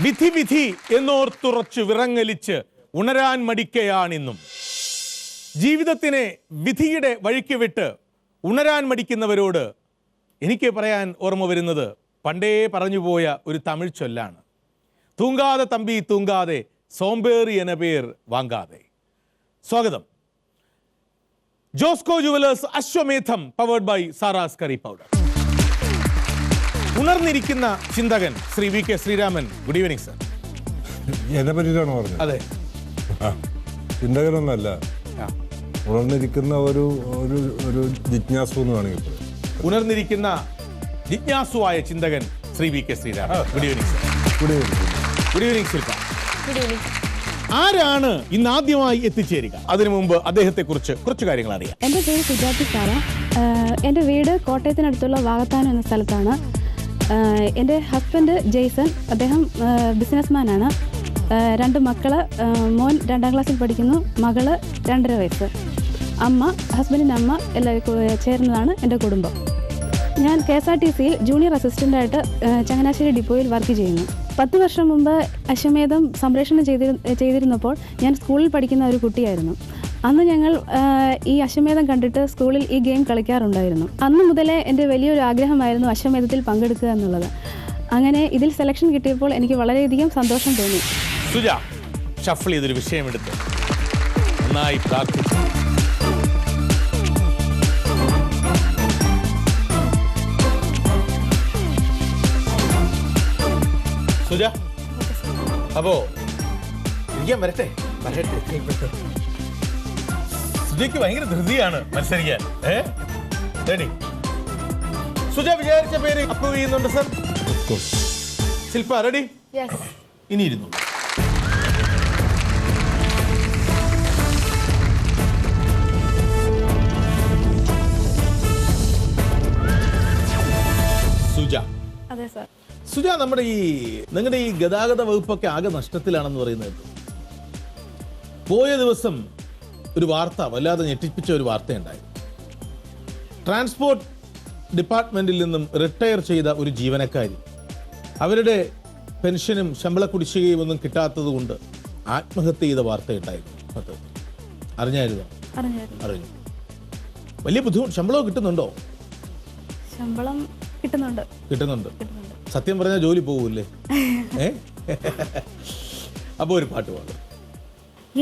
വിധി വിധി എന്നോർത്തുറച്ചു വിറങ്ങലിച്ച് ഉണരാൻ മടിക്കയാണിന്നും. ജീവിതത്തിനെ വിധിയുടെ വഴിക്ക് വിട്ട് ഉണരാൻ മടിക്കുന്നവരോട് എനിക്ക് പറയാൻ ഓർമ്മ വരുന്നത് പണ്ടേ പറഞ്ഞുപോയ ഒരു തമിഴ് ചൊല്ലാണ്. തൂങ്കാതെ തമ്പി തൂങ്കാതെ സോംബേറി എന്ന പേർ വാങ്കാതെ. സ്വാഗതം. Josco jewellers Ashwamedham powered by Saras curry powder. ഉണർന്നിരിക്കുന്ന ചിന്തകൻ Shri V K Sreeraman, good evening sir. എന്നെ പറ്റിയിട്ടാണ് പറഞ്ഞത്? അതെ, ചിന്തകനൊന്നല്ല, ഉണർന്നിരിക്കുന്ന ഒരു ഒരു ഒരു ജിജ്ഞാസു എന്ന് വേണമെങ്കിൽ. ഉണർന്നിരിക്കുന്ന ജിജ്ഞാസുവായ ചിന്തകൻ Shri V K Sreeraman, good evening sir. Good evening. Good evening Shilpa. ആരാണ് ഇന്ന് ആദ്യമായി എത്തിച്ചേരുക? അതിനു മുമ്പ് അദ്ദേഹത്തെ കുറിച്ച് കുറച്ച് കാര്യങ്ങൾ അറിയാം. എൻ്റെ പേര് സുജാതി സാറ. എൻ്റെ വീട് കോട്ടയത്തിനടുത്തുള്ള വാകത്താനം എന്ന സ്ഥലത്താണ്. എൻ്റെ ഹസ്ബൻഡ് ജെയ്സൺ, അദ്ദേഹം ബിസിനസ്മാനാണ്. 2 മക്കള്, മോൻ 2ാം ക്ലാസ്സിൽ പഠിക്കുന്നു, മകള് 2.5 വയസ്സ്. ഹസ്ബൻഡിൻ്റെ അമ്മ എല്ലാവരും ചേർന്നതാണ് എൻ്റെ കുടുംബം. ഞാൻ KSRTCയിൽ ജൂനിയർ അസിസ്റ്റൻ്റായിട്ട് ചങ്ങനാശ്ശേരി ഡിപ്പോയിൽ വർക്ക് ചെയ്യുന്നു. 10 വർഷം മുമ്പ് അശ്വമേധം സംപ്രേഷണം ചെയ്തിരുന്നപ്പോൾ ഞാൻ സ്കൂളിൽ പഠിക്കുന്ന ഒരു കുട്ടിയായിരുന്നു. അന്ന് ഞങ്ങൾ ഈ അശ്വമേധം കണ്ടിട്ട് സ്കൂളിൽ ഈ ഗെയിം കളിക്കാറുണ്ടായിരുന്നു. അന്ന് മുതലേ എൻ്റെ വലിയൊരു ആഗ്രഹമായിരുന്നു അശ്വമേധത്തിൽ പങ്കെടുക്കുക എന്നുള്ളത്. അങ്ങനെ ഇതിൽ സെലക്ഷൻ കിട്ടിയപ്പോൾ എനിക്ക് വളരെയധികം സന്തോഷം തോന്നി. സുജ ഷഫിൾ ചെയ്തൊരു വിഷയമെടുത്ത് നന്നായി പ്രാർത്ഥിച്ചു. സുജ, അപ്പോ ഇരിക്കാൻ വരട്ടെ. സുജയ്ക്ക് ഭയങ്കര ധൃതിയാണ് മത്സരിക്കാൻ. റെഡി? സുജ വിചാരിച്ച പേര് അപ്രൂവ് ചെയ്യുന്നുണ്ട് സർ. ശില്പ റെഡി? ഇനി ഇരുന്നു. സുജ. അതെ സാർ. സുജ, നിങ്ങളുടെ ഈ ഗതാഗത വകുപ്പൊക്കെ ആകെ നഷ്ടത്തിലാണെന്ന് പറയുന്നത്. പോയ ദിവസം ഒരു വാർത്ത വല്ലാതെ ഞെട്ടിപ്പിച്ച ഒരു വാർത്തയുണ്ടായി. ട്രാൻസ്പോർട്ട് ഡിപ്പാർട്ട്മെന്റിൽ നിന്നും റിട്ടയർ ചെയ്ത ഒരു ജീവനക്കാരി അവരുടെ പെൻഷനും ശമ്പള കുടിശ്ശികയും ഒന്നും കിട്ടാത്തത് കൊണ്ട് ആത്മഹത്യ ചെയ്ത വാർത്തയുണ്ടായിരുന്നു. അറിഞ്ഞായിരുന്നോ? അറിഞ്ഞു. വലിയ ബുദ്ധിമുട്ട്. ശമ്പളം കിട്ടുന്നുണ്ടോ? ശമ്പളം കിട്ടുന്നുണ്ട്. സത്യം പറഞ്ഞാൽ ജോലി പോകൂല്ലേ? അപ്പൊ ഒരു പാട്ട് പാടും.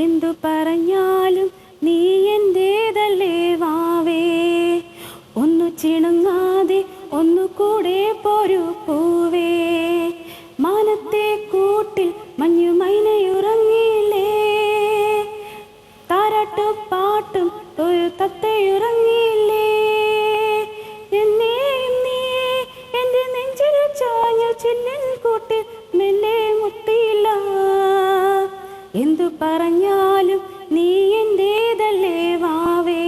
എന്തു പറഞ്ഞാലും നീ എന്റേതല്ലേ വാവേ, ഒന്നു ചിണങ്ങാതെ ഒന്നു കൂടെ പോരു പൂവേ, മാനത്തെ കൂട്ടിൽ മഞ്ഞു മൈനയുറങ്ങിയില്ലേ, താരാട്ടു പാട്ടും ഒരു തത്തയുറങ്ങിയില്ലേ, എന്നെയും നീ എന്റെ നെഞ്ചിൽ ചാഞ്ഞു ചില്ലിൻ കൂട്ടിൽ മെല്ലെ മുട്ടിയില്ല, എന്തു പറഞ്ഞാലും നീ എന്റേതല്ലേ വാവേ,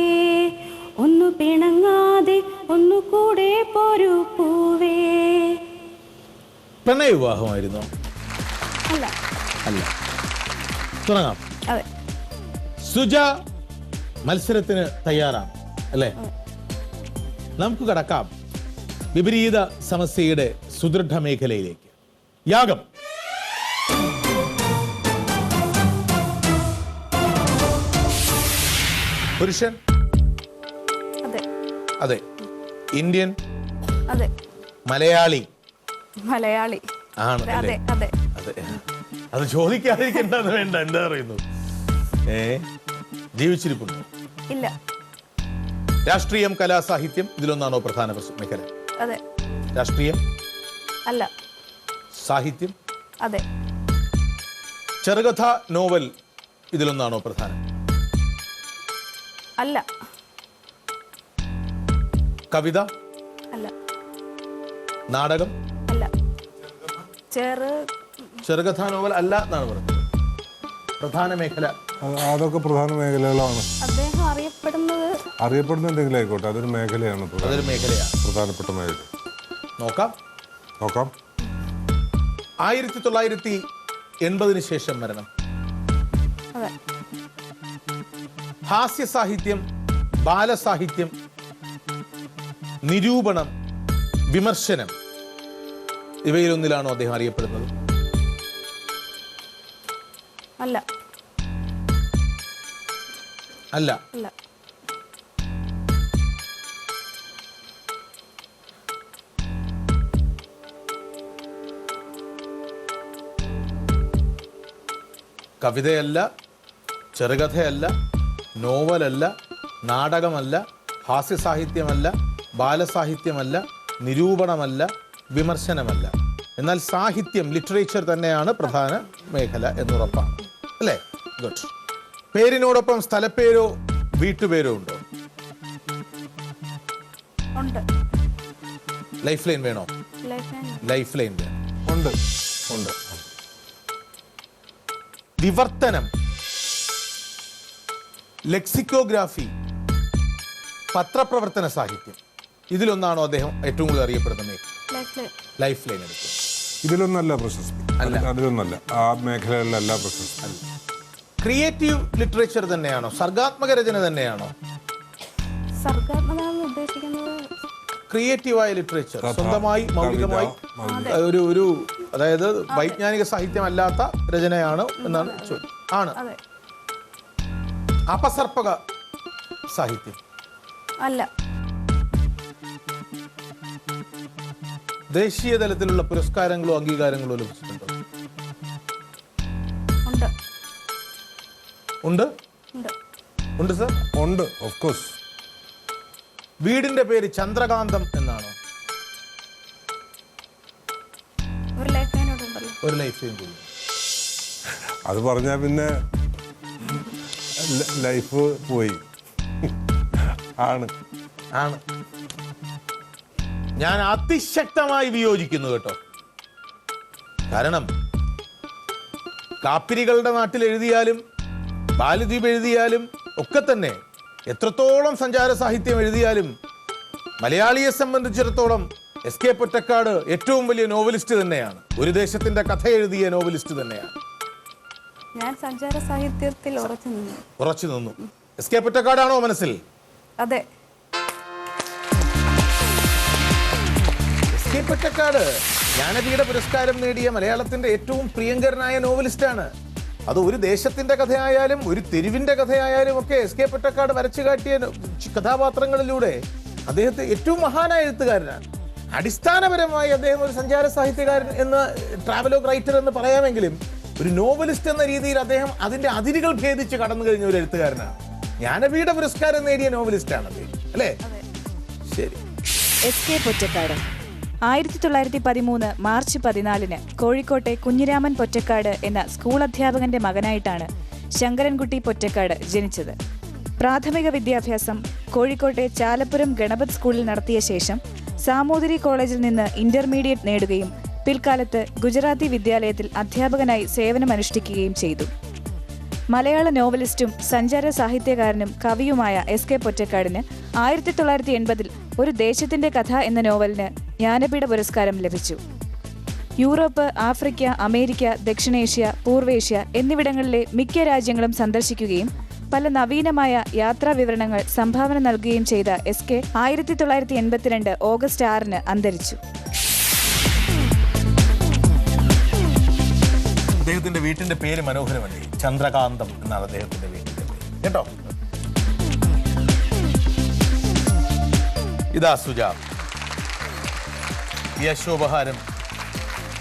ഒന്നു പിണങ്ങാതെ ഒന്നു കൂടെ പോരു പൂവേ. പ്രണയ വിവാഹമായിരുന്നോ? അല്ല. തുടങ്ങാം. അതെ. സുജ മത്സരത്തിന് തയ്യാറാണ് അല്ലേ? നമുക്ക് കടക്കാം വിപരീത സമസ്യയുടെ സുദൃഢ മേഖലയിലേക്ക്. യാഗം. പുരുഷൻ? അതെ. ഇന്ത്യൻ? അതെ. മലയാളി ആണ്. അതെ. അത് ചോദിക്കാതിരിക്കേണ്ടത് വേണ്ട. എന്താ പറയുന്നു? ജീവിച്ചിരിപ്പുണ്ടോ? ഇല്ല. രാഷ്ട്രീയം, കലാ, സാഹിത്യം ഇതിലൊന്നാണോ പ്രധാന മേഖല? അതെ. രാഷ്ട്രീയം? അല്ല. സാഹിത്യം? അതെ. ചെറുകഥ, നോവൽ ഇതിലൊന്നാണോ പ്രധാനം? അല്ല. കവിത? അല്ല. നാടകം? അല്ല. ചെറുകഥ, നോവൽ അല്ല എന്നാണ് പറഞ്ഞത്. പ്രധാന മേഖല? അതൊക്കെ പ്രധാന മേഖലകളാണ്. അദ്ദേഹം അറിയപ്പെടുന്ന എന്തെങ്കിലും ആയിക്കോട്ടെ, അതൊരു മേഖലയാണ്. അതൊരു മേഖലയാണ്, പ്രധാനപ്പെട്ട മേഖല. നോക്കാം. 1980 ശേഷം മരണം. ഹാസ്യ സാഹിത്യം, ബാലസാഹിത്യം, നിരൂപണം, വിമർശനം ഇവയിലൊന്നിലാണോ അദ്ദേഹം അറിയപ്പെടുന്നത്? അല്ല. അല്ല. അല്ല. കവിതയല്ല, ചെറുകഥയല്ല, നോവലല്ല, നാടകമല്ല, ഹാസ്യസാഹിത്യമല്ല, ബാലസാഹിത്യമല്ല, നിരൂപണമല്ല, വിമർശനമല്ല. എന്നാൽ സാഹിത്യം, ലിറ്ററേച്ചർ തന്നെയാണ് പ്രധാന മേഖല എന്നുറപ്പാണ് അല്ലേ? ഗുഡ്. പേരിനോടൊപ്പം സ്ഥലപ്പേരോ വീട്ടുപേരോ ഉണ്ടോ? ഉണ്ട്. ലൈഫ് ലൈൻ വേണോ? ലൈഫ് ലൈൻ വേണം. ഉണ്ട്. ഉണ്ട്. വിവർത്തനം, ലെക്സിക്കോഗ്രാഫി, പത്രപ്രവർത്തന സാഹിത്യം, ഇതിലൊന്നാണോ അദ്ദേഹം ഏറ്റവും കൂടുതൽ അറിയപ്പെടുന്ന ലൈഫ് ലൈൻ എടുക്കും? ഇതിലൊന്നല്ല പ്രശസ്തി. അതിലൊന്നല്ല. ആ മേഖലകളിലല്ല പ്രശസ്തി. ക്രിയേറ്റീവ് ലിറ്ററേച്ചർ തന്നെയാണോ? സർഗാത്മക രചന തന്നെയാണോ? ക്രിയേറ്റീവായ ലിറ്ററേച്ചർ, സ്വന്തമായി മൗലികമായി ഒരു അതായത് വൈജ്ഞാനിക സാഹിത്യം അല്ലാത്ത രചനയാണ് എന്നാണ് ചോദ്യം. ആണ്. അപസർപ്പക സാഹിത്യം അല്ല. ദേശീയ തലത്തിലുള്ള പുരസ്കാരങ്ങളോ അംഗീകാരങ്ങളോ ലഭിച്ചിട്ടുണ്ടോ? ഉണ്ട്. ഉണ്ട് സർ. ഉണ്ട്. Of course. വീടിന്റെ പേര് ചന്ദ്രകാന്തം എന്നാണോ? ഒരു ലൈഫ് ലൈൻ കൂടി. അത് പറഞ്ഞാൽ പിന്നെ ലൈഫ് പോയി. ആണ്. ആണ്. ഞാൻ അതിശക്തമായി വിയോജിക്കുന്നു കേട്ടോ. കാരണം കാപ്പിരികളുടെ നാട്ടിൽ എഴുതിയാലും ബാലദ്വീപ് എഴുതിയാലും ഒക്കെ തന്നെ, എത്രത്തോളം സഞ്ചാര സാഹിത്യം എഴുതിയാലും മലയാളിയെ സംബന്ധിച്ചിടത്തോളം എസ്.കെ. പൊറ്റക്കാട് ഏറ്റവും വലിയ നോവലിസ്റ്റ് തന്നെയാണ്. ഒരു ദേശത്തിന്റെ കഥ എഴുതിയ നോവലിസ്റ്റ് തന്നെയാണ്. ഞാൻ സഞ്ചാര സാഹിത്യത്തിൽ ഉറച്ചു നിന്നു. എസ്.കെ. പൊറ്റക്കാടാണോ മനസ്സിൽ? അതെ. എസ്.കെ. പൊറ്റക്കാട് ജ്ഞാനപീഠ പുരസ്കാരം നേടിയ മലയാളത്തിന്റെ ഏറ്റവും പ്രിയങ്കരനായ നോവലിസ്റ്റാണ്. അത് ഒരു ദേശത്തിന്റെ കഥയായാലും ഒരു തെരുവിന്റെ കഥയായാലും ഒക്കെ എസ്.കെ. പൊറ്റക്കാട് വരച്ചു കാട്ടിയ കഥാപാത്രങ്ങളിലൂടെ അദ്ദേഹത്തെ ഏറ്റവും മഹാനായ എഴുത്തുകാരനാണ്. അടിസ്ഥാനപരമായി അദ്ദേഹം ഒരു സഞ്ചാര സാഹിത്യകാരൻ എന്ന്, ട്രാവലോഗ് റൈറ്റർ എന്ന് പറയാമെങ്കിലും ഒരു നോവലിസ്റ്റ് എന്ന രീതിയിൽ അദ്ദേഹം അതിന്റെ അതിരുകൾ ഭേദിച്ച് കടന്നു കഴിഞ്ഞ ഒരു എഴുത്തുകാരനാണ്. ജ്ഞാനപീഠ പുരസ്കാരം നേടിയ നോവലിസ്റ്റാണ് അദ്ദേഹം അല്ലേ? ശരി. എസ്.കെ. പൊറ്റക്കാട് 1913 മാർച്ച് 14 കോഴിക്കോട്ടെ കുഞ്ഞിരാമൻ പൊറ്റക്കാട് എന്ന സ്കൂൾ അധ്യാപകന്റെ മകനായിട്ടാണ് ശങ്കരൻകുട്ടി പൊറ്റക്കാട് ജനിച്ചത്. പ്രാഥമിക വിദ്യാഭ്യാസം കോഴിക്കോട്ടെ ചാലപ്പുരം ഗണപത് സ്കൂളിൽ നടത്തിയ ശേഷം സാമൂതിരി കോളേജിൽ നിന്ന് ഇന്റർമീഡിയറ്റ് നേടുകയും പിൽക്കാലത്ത് ഗുജറാത്തി വിദ്യാലയത്തിൽ അധ്യാപകനായി സേവനമനുഷ്ഠിക്കുകയും ചെയ്തു. മലയാള നോവലിസ്റ്റും സഞ്ചാര സാഹിത്യകാരനും കവിയുമായ എസ്.കെ. പൊറ്റക്കാടിന് 1980 ഒരു ദേശത്തിന്റെ കഥ എന്ന നോവലിന് ജ്ഞാനപീഠ പുരസ്കാരം ലഭിച്ചു. യൂറോപ്പ്, ആഫ്രിക്ക, അമേരിക്ക, ദക്ഷിണേഷ്യ, പൂർവേഷ്യ എന്നിവിടങ്ങളിലെ മിക്ക രാജ്യങ്ങളും സന്ദർശിക്കുകയും പല നവീനമായ യാത്രാ വിവരണങ്ങൾ സംഭാവന നൽകുകയും ചെയ്ത എസ്.കെ. 1982 ഓഗസ്റ്റ് 6 അന്തരിച്ചു. അദ്ദേഹത്തിന്റെ വീട്ടിന്റെ പേര് മനോഹരമല്ലേ? ചന്ദ്രകാന്തം എന്നാണ് അദ്ദേഹത്തിന്റെ വീട്ടിന്റെ പേര് കേട്ടോ. ഇതാ സുജാ, ഈ അശോപഹാരം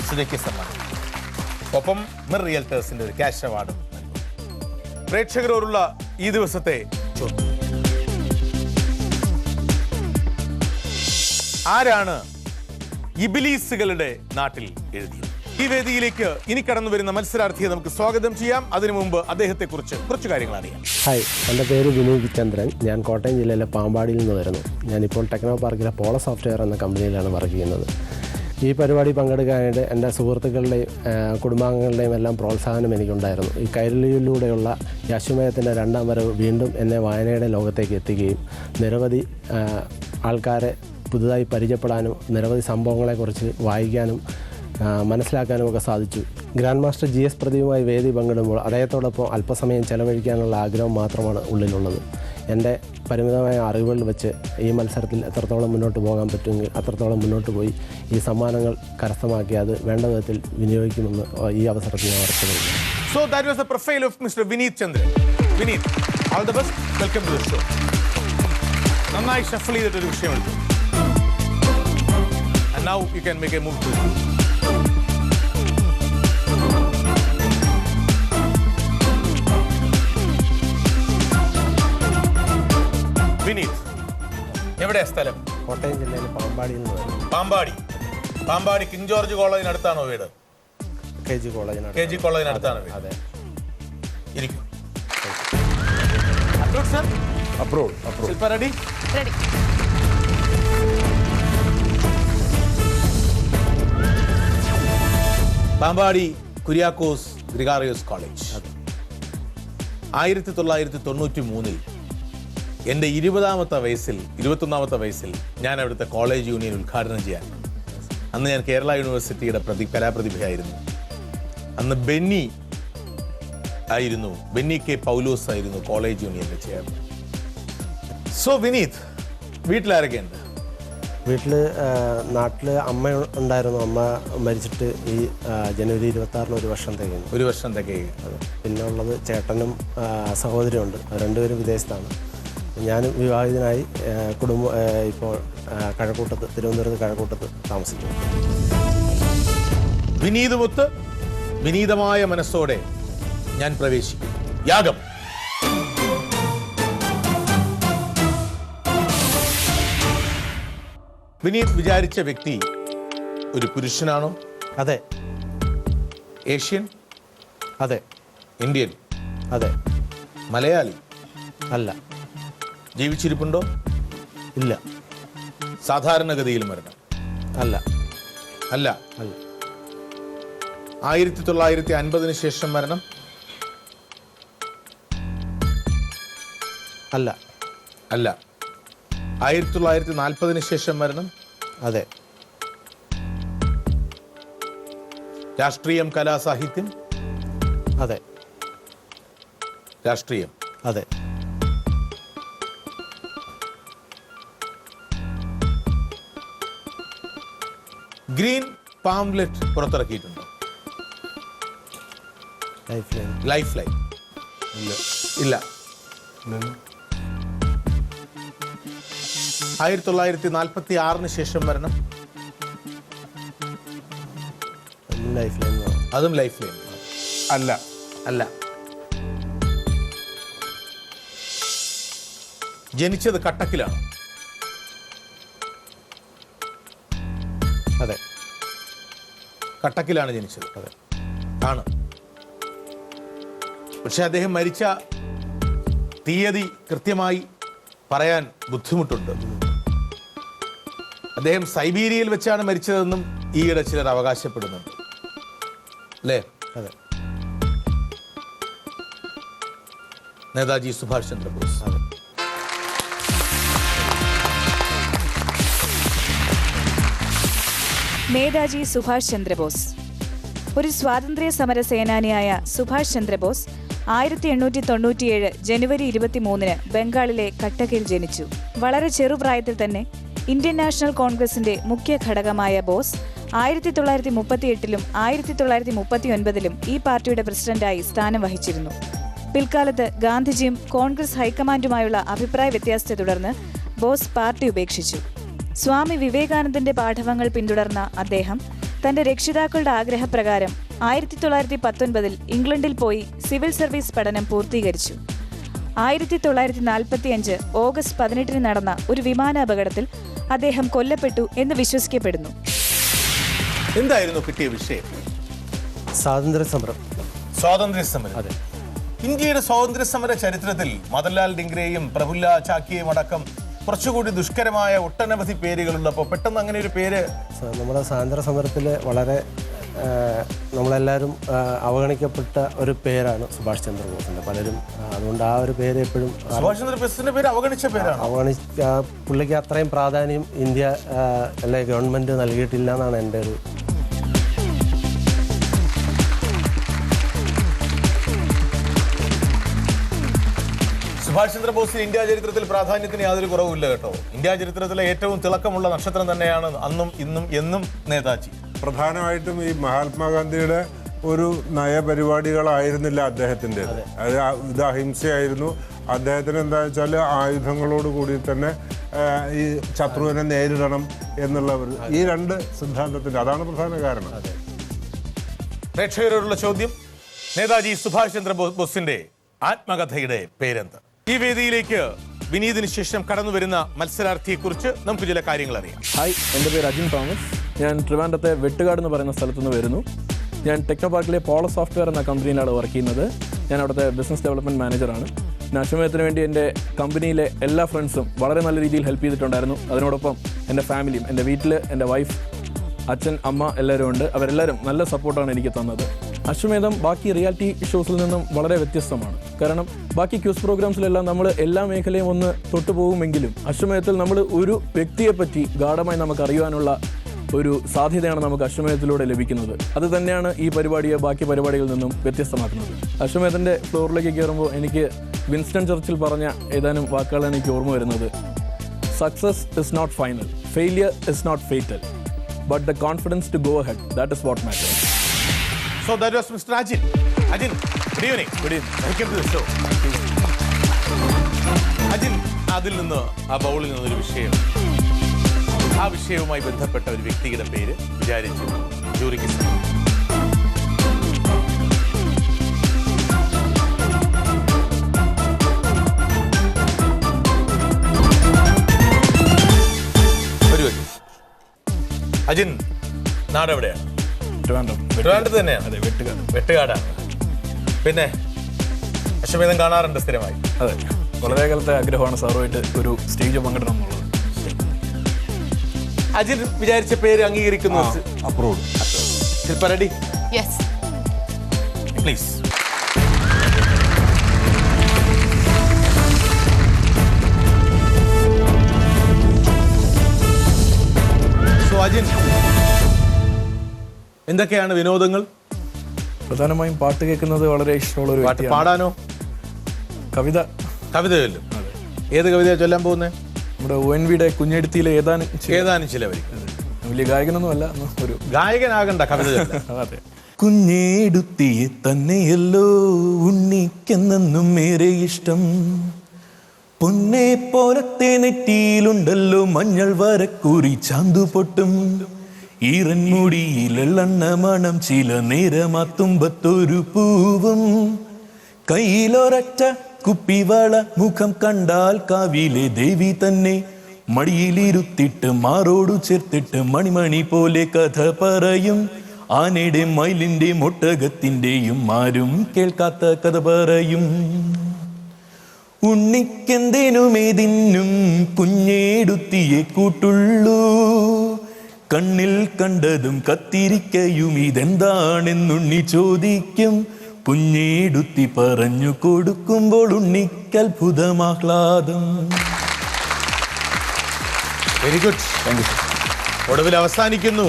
സുജയ്ക്ക് സമ്മാനം. ഒപ്പം മിർ റിയൽറ്റേഴ്സിന്റെ ഒരു ക്യാഷ് അവാർഡും. പ്രേക്ഷകരോടുള്ള ഈ ദിവസത്തെ ചോദ്യം: ആരാണ് ഇബിലീസുകളുടെ നാട്ടിൽ എഴുതിയത്? ഈ വേദിയിലേക്ക് ഇനി കടന്നു വരുന്ന മത്സരാർത്ഥിയെ നമുക്ക് സ്വാഗതം ചെയ്യാം. അതിനു മുമ്പ് അദ്ദേഹത്തെ കുറിച്ച് കുറച്ച് കാര്യങ്ങൾ അറിയാം. ഹായ്, എൻ്റെ പേര് വിനീത് ചന്ദ്രൻ. ഞാൻ കോട്ടയം ജില്ലയിലെ പാമ്പാടിയിൽ നിന്ന് വരുന്നു. ഞാനിപ്പോൾ ടെക്നോ പാർക്കിലെ പോളോ സോഫ്റ്റ്വെയർ എന്ന കമ്പനിയിലാണ് വർക്ക് ചെയ്യുന്നത്. ഈ പരിപാടി പങ്കെടുക്കാനായിട്ട് എൻ്റെ സുഹൃത്തുക്കളുടെയും കുടുംബാംഗങ്ങളുടെയും എല്ലാം പ്രോത്സാഹനം എനിക്കുണ്ടായിരുന്നു. ഈ കൈരളിയിലൂടെയുള്ള ഈ അശ്വമേധത്തിൻ്റെ 2ാം വരവ് വീണ്ടും എന്നെ വായനയുടെ ലോകത്തേക്ക് എത്തിക്കുകയും നിരവധി ആൾക്കാരെ പുതുതായി പരിചയപ്പെടാനും നിരവധി സംഭവങ്ങളെക്കുറിച്ച് വായിക്കാനും മനസ്സിലാക്കാനും ഒക്കെ സാധിച്ചു. ഗ്രാൻഡ് മാസ്റ്റർ GS പ്രദീപുമായി വേദി പങ്കിടുമ്പോൾ അദ്ദേഹത്തോടൊപ്പം അല്പസമയം ചെലവഴിക്കാനുള്ള ആഗ്രഹം മാത്രമാണ് ഉള്ളിലുള്ളത്. എൻ്റെ പരിമിതമായ അറിവുകളിൽ വെച്ച് ഈ മത്സരത്തിൽ എത്രത്തോളം മുന്നോട്ട് പോകാൻ പറ്റുമെങ്കിൽ അത്രത്തോളം മുന്നോട്ട് പോയി ഈ സമ്മാനങ്ങൾ കരസ്ഥമാക്കി അത് വേണ്ട വിധത്തിൽ വിനിയോഗിക്കുമെന്ന് ഈ അവസരത്തിൽ ഞാൻ ഉറപ്പുവരുന്നു. So that was the profile of Mr. Vineet Chandran. Vineet, all the best. Welcome to the show. നന്നായി ഷഫിൾ ചെയ്തിട്ടൊരു വിഷയം എടുത്തു. And now you can make a move to it. Vineeth, എവിടെയാ സ്ഥലം? കോട്ടയം ജില്ലയിലെ പാമ്പാടിയിൽ നിന്ന് വരുന്നു. പാമ്പാടി കിങ് ജോർജ് കോളേജിനടുത്താണോ വീട്? KG കോളേജിനാണ്. KG കോളേജിനടുത്താണ് വീട്. അതെ. ഇരിക്കും. Approved, sir? Approve. Shilpa ready? Ready. Pampady Kuriakose Gregorios college. 1993 എൻ്റെ 21ാമത്തെ വയസ്സിൽ ഞാൻ അവിടുത്തെ കോളേജ് യൂണിയൻ ഉദ്ഘാടനം ചെയ്യാൻ. അന്ന് ഞാൻ കേരള യൂണിവേഴ്സിറ്റിയുടെ കലാപ്രതിഭയായിരുന്നു. അന്ന് ബെന്നി കെ പൗലോസ് ആയിരുന്നു കോളേജ് യൂണിയൻ്റെ ചെയർമാൻ. സോ വിനീത്, വീട്ടിലാരൊക്കെയുണ്ട്? വീട്ടിൽ നാട്ടിൽ അമ്മ ഉണ്ടായിരുന്നു. അമ്മ മരിച്ചിട്ട് ഈ ജനുവരി 26 ഒരു വർഷം തികയുന്നു. ഒരു വർഷം തികയുക. പിന്നെ ഉള്ളത് ചേട്ടനും സഹോദരിയുണ്ട്. രണ്ടുപേരും വിദേശത്താണ്. ഞാൻ വിവാഹിതനായി ഇപ്പോൾ തിരുവനന്തപുരത്ത് കഴക്കൂട്ടത്ത് താമസിക്കുന്നു. വിനീതുമൊത്ത് വിനീതമായ മനസ്സോടെ ഞാൻ പ്രവേശിക്കും. യാഗം. വിനീത് വിചാരിച്ച വ്യക്തി ഒരു പുരുഷനാണോ? അതെ. ഏഷ്യൻ? അതെ. ഇന്ത്യൻ? അതെ. മലയാളി? അല്ല. ജീവിച്ചിരിപ്പുണ്ടോ? ഇല്ല. സാധാരണഗതിയിൽ മരണം? അല്ല. അല്ല. അല്ല. 1950 ശേഷം മരണം? അല്ല. അല്ല. 1940 ശേഷം മരണം? അതെ. രാഷ്ട്രീയം, കലാ, സാഹിത്യം? അതെ. രാഷ്ട്രീയം? അതെ. ഗ്രീൻ പാംലെറ്റ് പുറത്തിറക്കിയിട്ടുണ്ടോ? Life line? ഇല്ല. 1946 ശേഷം മരണം? Life line. അതും ലൈഫ് ലൈൻ? അല്ല. അല്ല. ജനിച്ചത് കട്ടക്കിലാണ്? അതെ. കട്ടക്കിലാണ് ജനിച്ചത്? അതെ. ആണ്. പക്ഷെ അദ്ദേഹം മരിച്ച തീയതി കൃത്യമായി പറയാൻ ബുദ്ധിമുട്ടുണ്ട്. അദ്ദേഹം സൈബീരിയയിൽ വെച്ചാണ് മരിച്ചതെന്നും ഈയിടെ ചിലർ അവകാശപ്പെടുന്നുണ്ട്. അല്ലേ? അതെ. നേതാജി സുഭാഷ് ചന്ദ്രബോസ്. അതെ. നേതാജി സുഭാഷ് ചന്ദ്രബോസ്. ഒരു സ്വാതന്ത്ര്യ സമര സേനാനിയായ സുഭാഷ് ചന്ദ്രബോസ് 1897 ജനുവരി 23 ബംഗാളിലെ കട്ടക്കിൽ ജനിച്ചു. വളരെ ചെറുപ്രായത്തിൽ തന്നെ ഇന്ത്യൻ നാഷണൽ കോൺഗ്രസിന്റെ മുഖ്യ ഘടകമായ ബോസ് 1938 1939 ഈ പാർട്ടിയുടെ പ്രസിഡന്റായി സ്ഥാനം വഹിച്ചിരുന്നു. പിൽക്കാലത്ത് ഗാന്ധിജിയും കോൺഗ്രസ് ഹൈക്കമാൻഡുമായുള്ള അഭിപ്രായ വ്യത്യാസത്തെ തുടർന്ന് ബോസ് പാർട്ടി ഉപേക്ഷിച്ചു. സ്വാമി വിവേകാനന്ദന്റെ പാഠവങ്ങൾ പിന്തുടർന്ന അദ്ദേഹം തന്റെ രക്ഷിതാക്കളുടെ ആഗ്രഹപ്രകാരം 1919 ഇംഗ്ലണ്ടിൽ പോയി സിവിൽ സർവീസ് പഠനം പൂർത്തീകരിച്ചു. 1945 ഓഗസ്റ്റ് 18 നടന്ന ഒരു വിമാനാപകടത്തിൽ അദ്ദേഹം കൊല്ലപ്പെട്ടു എന്ന് വിശ്വസിക്കപ്പെടുന്നു. എന്തായിരുന്നു കിട്ടിയ വിഷയം? സ്വാതന്ത്ര്യ സമരം. സ്വാതന്ത്ര്യ സമരം. അതെ. ഇന്ത്യയുടെ സ്വാതന്ത്ര്യ സമര ചരിത്രത്തിൽ മദൻലാൽ ഡിംഗ്രയും പ്രഫുല്ല ചാക്കിയും അടക്കം കുറച്ചുകൂടി ദുഷ്കരമായ ഒട്ടനവധി പേരുകളുള്ളപ്പോൾ പെട്ടെന്ന് അങ്ങനെ ഒരു പേര് നമ്മുടെ സ്വാതന്ത്ര്യ സമരത്തിൽ വളരെ നമ്മളെല്ലാവരും അവഗണിക്കപ്പെട്ട ഒരു പേരാണ് സുഭാഷ് ചന്ദ്രബോസിൻ്റെ. പലരും അതുകൊണ്ട് ആ ഒരു പേര് എപ്പോഴും സുഭാഷ് ചന്ദ്രബോസിന്റെ പേര് അവഗണിച്ച പേരാണ്. പുള്ളിക്ക് അത്രയും പ്രാധാന്യം ഇന്ത്യ അല്ലെ ഗവൺമെൻറ് നൽകിയിട്ടില്ല എന്നാണ് എൻ്റെ ഒരു. സുഭാഷ് ചന്ദ്രബോസിന് ഇന്ത്യ ചരിത്രത്തിൽ പ്രാധാന്യത്തിന് യാതൊരു കുറവുമില്ല കേട്ടോ. ഇന്ത്യ ചരിത്രത്തിലെ ഏറ്റവും തിളക്കമുള്ള നക്ഷത്രം തന്നെയാണ് അന്നും ഇന്നും എന്നും നേതാജി. പ്രധാനമായിട്ടും ഈ മഹാത്മാഗാന്ധിയുടെ ഒരു നയപരിപാടികളായിരുന്നില്ല അദ്ദേഹത്തിൻ്റെത്. ഇത് അഹിംസയായിരുന്നു. അദ്ദേഹത്തിന് എന്താ വെച്ചാൽ ആയുധങ്ങളോട് കൂടി തന്നെ ഈ ശത്രുവിനെ നേരിടണം എന്നുള്ള ഈ രണ്ട് സിദ്ധാന്തത്തിൻ്റെ അതാണ് പ്രധാന കാരണം. പ്രേക്ഷകരോടുള്ള ചോദ്യം, നേതാജി സുഭാഷ് ചന്ദ്രബോസിന്റെ ആത്മകഥയുടെ പേരെന്ത്? ഈ വേദിയിലേക്ക് വിനീതിന് ശേഷം കടന്നു വരുന്ന മത്സരാർത്ഥിയെക്കുറിച്ച് നമുക്ക് ചില കാര്യങ്ങൾ അറിയാം. ഹായ്, എൻ്റെ പേര് അജിൻ തോമസ്. ഞാൻ ട്രിവാൻഡ്രത്തെ വെട്ടുകാട് എന്ന് പറയുന്ന സ്ഥലത്തു നിന്ന് വരുന്നു. ഞാൻ ടെക്നോ പാർക്കിലെ പോളോ സോഫ്റ്റ്വെയർ എന്ന കമ്പനിയിലാണ് വർക്ക് ചെയ്യുന്നത്. ഞാൻ അവിടുത്തെ ബിസിനസ് ഡെവലപ്മെൻറ്റ് മാനേജറാണ്. അശ്വമേധത്തിന് വേണ്ടി എൻ്റെ കമ്പനിയിലെ എല്ലാ ഫ്രണ്ട്സും വളരെ നല്ല രീതിയിൽ ഹെൽപ്പ് ചെയ്തിട്ടുണ്ടായിരുന്നു. അതിനോടൊപ്പം എൻ്റെ ഫാമിലിയും, എൻ്റെ വീട്ടിൽ എൻ്റെ വൈഫ്, അച്ഛൻ, അമ്മ എല്ലാവരും ഉണ്ട്. അവരെല്ലാവരും നല്ല സപ്പോർട്ടാണ് എനിക്ക് തന്നത്. അശ്വമേധം ബാക്കി റിയാലിറ്റി ഷോസിൽ നിന്നും വളരെ വ്യത്യസ്തമാണ്. കാരണം ബാക്കി ക്യൂസ് പ്രോഗ്രാംസിലെല്ലാം നമ്മൾ എല്ലാ മേഖലയും ഒന്ന് തൊട്ടുപോകുമെങ്കിലും അശ്വമേധത്തിൽ നമ്മൾ ഒരു വ്യക്തിയെപ്പറ്റി ഗാഢമായി നമുക്ക് അറിയുവാനുള്ള ഒരു സാധ്യതയാണ് നമുക്ക് അശ്വമേധത്തിലൂടെ ലഭിക്കുന്നത്. അത് തന്നെയാണ് ഈ പരിപാടിയെ ബാക്കി പരിപാടികളിൽ നിന്നും വ്യത്യസ്തമാക്കുന്നത്. അശ്വമേധത്തിൻ്റെ ഫ്ലോറിലേക്ക് കയറുമ്പോൾ എനിക്ക് വിൻസ്റ്റൺ ചർച്ചിൽ പറഞ്ഞ ഏതാനും വാക്കുകളാണ് എനിക്ക് ഓർമ്മ വരുന്നത്. Success is not final, failure is not fatal, but the confidence to go ahead, that is what matters. So that was Mr. Ajin. Ajin, good evening. Good evening. Welcome to the show. Ajin, അതിൽ നിന്ന് ആ ബൗളിൽ നിന്നൊരു വിഷയം, ആ വിഷയവുമായി ബന്ധപ്പെട്ട ഒരു വ്യക്തിയുടെ പേര് വിചാരിച്ചു ജൂറിക്ക് ഒരു അജിൻ, നാടെവിടെയാണ്? ട്രിവാൻഡ്രത്ത് തന്നെയാണ്. അതെ, വെട്ടുകാട്. വെട്ടുകാടാണ്. പിന്നെ അശ്വമേധം കാണാറുണ്ട് സ്ഥിരമായി? അതെ, വളരെ കാലത്തെ ആഗ്രഹമാണ് സാറുമായിട്ട് ഒരു സ്റ്റേജ് പങ്കിടണം എന്നുള്ളത്. അജിൻ വിചാരിച്ച പേര് അംഗീകരിക്കുന്നു. Approved. Shilpa ready? Yes. Please. So Ajin, എന്തൊക്കെയാണ് വിനോദങ്ങൾ? പ്രധാനമായും പാട്ട് കേൾക്കുന്നത് വളരെ ഇഷ്ടമുള്ള ഒരു പാട്ട് പാടാനോ? കവിത. കവിത ചൊല്ലും. ഏത് കവിതയാണ് ചൊല്ലാൻ പോകുന്നത്? നമ്മുടെ ONVയുടെ കുഞ്ഞെടുത്തിയിലെ ഏതാനും ചില വരി. വലിയ ഗായകനൊന്നും അല്ല, ഒരു ഗായകനാകണ്ട, കവിത ചൊല്ലാം. അതെ. കുഞ്ഞെടുത്തിയെ തന്നെയല്ലോ ഉണ്ണിക്കെന്നും ഏറെ ഇഷ്ടം, പൊന്നെ പോലത്തെ നെറ്റിയിലുണ്ടല്ലോ മഞ്ഞൾ വരക്കൂറി ചാന്തുപൊട്ടും, ഈറൻമുടിയിലെണ്ണ മണം ചില നേരമാത്തുമ്പത്തൊരു പൂവും, കയ്യിലൊരറ്റ കുപ്പിവള മുഖം കണ്ടാൽ കാവിലെ ദേവി തന്നെ, മടിയിലിരുത്തിട്ട് മാറോടു ചേർത്തിട്ട് മണിമണി പോലെ കഥ പറയും, ആനയുടെ മയിലിന്റെ ഒട്ടകത്തിന്റെയും ആരും കേൾക്കാത്ത കഥ പറയും. ഉണ്ണിക്കെന്തേനുമേതിന്നും കുഞ്ഞേടുത്തിയെ കൂട്ടുള്ളൂ, കണ്ണിൽ കണ്ടതും കത്തിരിക്കയും ഇതെന്താണെന്നുണ്ണി ചോദിക്കും, കുഞ്ഞേടുത്തി പറഞ്ഞു കൊടുക്കുമ്പോൾ ഉണ്ണിക്കത്ഭുതമാഹ്ലാദം. Very good. ഒടുവിൽ അവസാനിക്കുന്നു,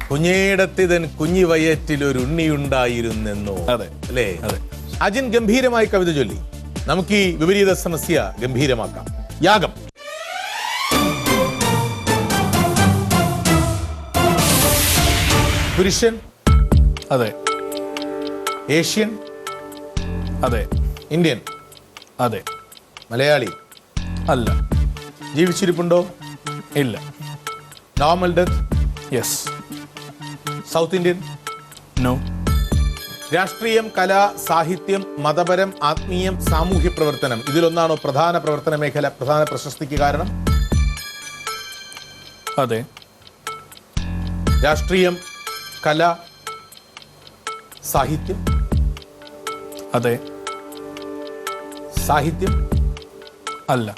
കുഞ്ഞേടത്തിതൻ കുഞ്ഞി വയറ്റിലൊരു ഉണ്ണിയുണ്ടായിരുന്നെന്നോ. അതെ അല്ലേ? അതെ. അജിൻ ഗംഭീരമായി കവിത ചൊല്ലി. നമുക്ക് ഈ വിപരീത സമസ്യ ഗംഭീരമാക്കാം. യാഗം. പുരുഷൻ? അതെ. ഏഷ്യൻ? അതെ. ഇന്ത്യൻ? അതെ. മലയാളി? അല്ല. ജീവിച്ചിരിപ്പുണ്ടോ? ഇല്ല. Normal death? Yes. South Indian? No. രാഷ്ട്രീയം, കല, സാഹിത്യം, മതപരം, ആത്മീയം, സാമൂഹ്യ പ്രവർത്തനം, ഇതിലൊന്നാണോ പ്രധാന പ്രവർത്തന മേഖല, പ്രധാന പ്രശസ്തിക്ക് കാരണം? അതെ. രാഷ്ട്രീയം, കല, സാഹിത്യം? അതെ. സാഹിത്യം? അല്ല.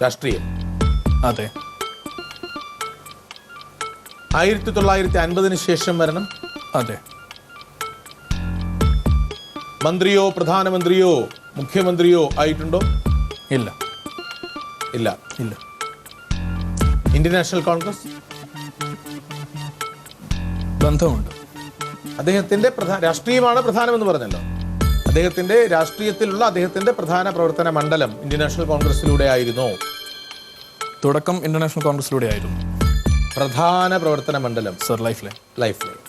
രാഷ്ട്രീയം? അതെ. 1950 ശേഷം വരണം? അതെ. മന്ത്രിയോ പ്രധാനമന്ത്രിയോ മുഖ്യമന്ത്രിയോ ആയിട്ടുണ്ടോ? ഇല്ല. ഇല്ല. ഇല്ല. Indian national Congress? ബന്ധമുണ്ട്. അദ്ദേഹത്തിന്റെ രാഷ്ട്രീയമാണ് പ്രധാനമെന്ന് പറഞ്ഞല്ലോ. അദ്ദേഹത്തിന്റെ രാഷ്ട്രീയത്തിലുള്ള അദ്ദേഹത്തിന്റെ പ്രധാന പ്രവർത്തന മണ്ഡലം ഇന്ത്യൻ നാഷണൽ കോൺഗ്രസിലൂടെ ആയിരുന്നോ? തുടക്കം ഇന്റർനാഷണൽ കോൺഗ്രസിലൂടെ ആയിരുന്നു. പ്രധാന പ്രവർത്തന മണ്ഡലം? Sir, life line. Life line.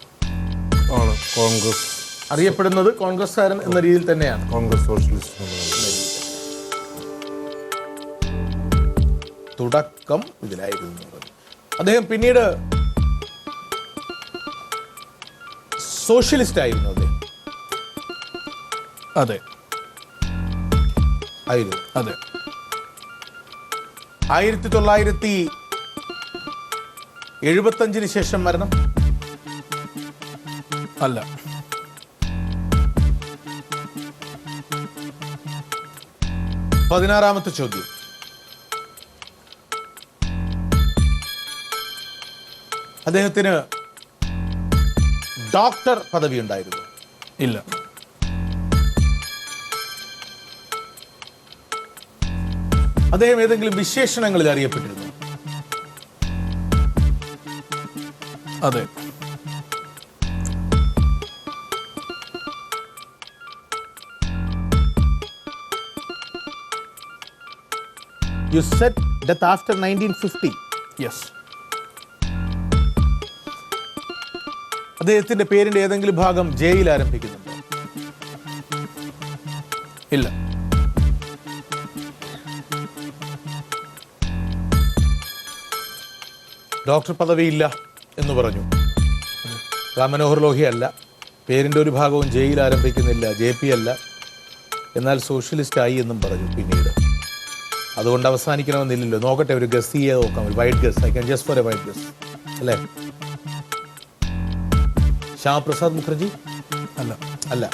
ആണ് കോൺഗ്രസ് അറിയപ്പെടുന്നത് കോൺഗ്രസ്സുകാരൻ എന്ന രീതിയിൽ തന്നെയാണ്. കോൺഗ്രസ് സോഷ്യലിസ്റ്റ് തുടക്കം ഇതിലായിരുന്നു. അദ്ദേഹം പിന്നീട് സോഷ്യലിസ്റ്റ് ആയിരുന്നു. അദ്ദേഹം അതെ ആയിരുന്നു. അതെ 1975 ശേഷം മരണം അല്ല. 16ാമത്തെ ചോദ്യം. അദ്ദേഹത്തിന് ഡോക്ടർ പദവി ഉണ്ടായിരുന്നു? ഇല്ല. അദ്ദേഹം ഏതെങ്കിലും വിശേഷണങ്ങളിൽ അറിയപ്പെട്ടിരുന്നു? അതെ. You said death after 1950. Yes. അദ്ദേഹത്തിന്റെ പേരിന്റെ ഏതെങ്കിലും ഭാഗം ജയിൽ ആരംഭിക്കുന്നുണ്ടോ? ഇല്ല. ഡോക്ടർ പദവിയില്ല എന്ന് പറഞ്ഞു. റാം മനോഹർ ലോഹ്യ അല്ല. പേരിന്റെ ഒരു ഭാഗവും ജയിൽ ആരംഭിക്കുന്നില്ല. JP അല്ല. എന്നാൽ സോഷ്യലിസ്റ്റ് ആയി എന്നും പറഞ്ഞു പിന്നീട്. അതുകൊണ്ട് അവസാനിക്കണമെന്നില്ലല്ലോ. നോക്കട്ടെ, ഒരു ഗസ് ചെയ്യാതെ നോക്കാം. ഒരു wild guess. I can just for a wild guess. അല്ലേ? ശ്യാമപ്രസാദ് മുഖർജി അല്ല. അല്ല.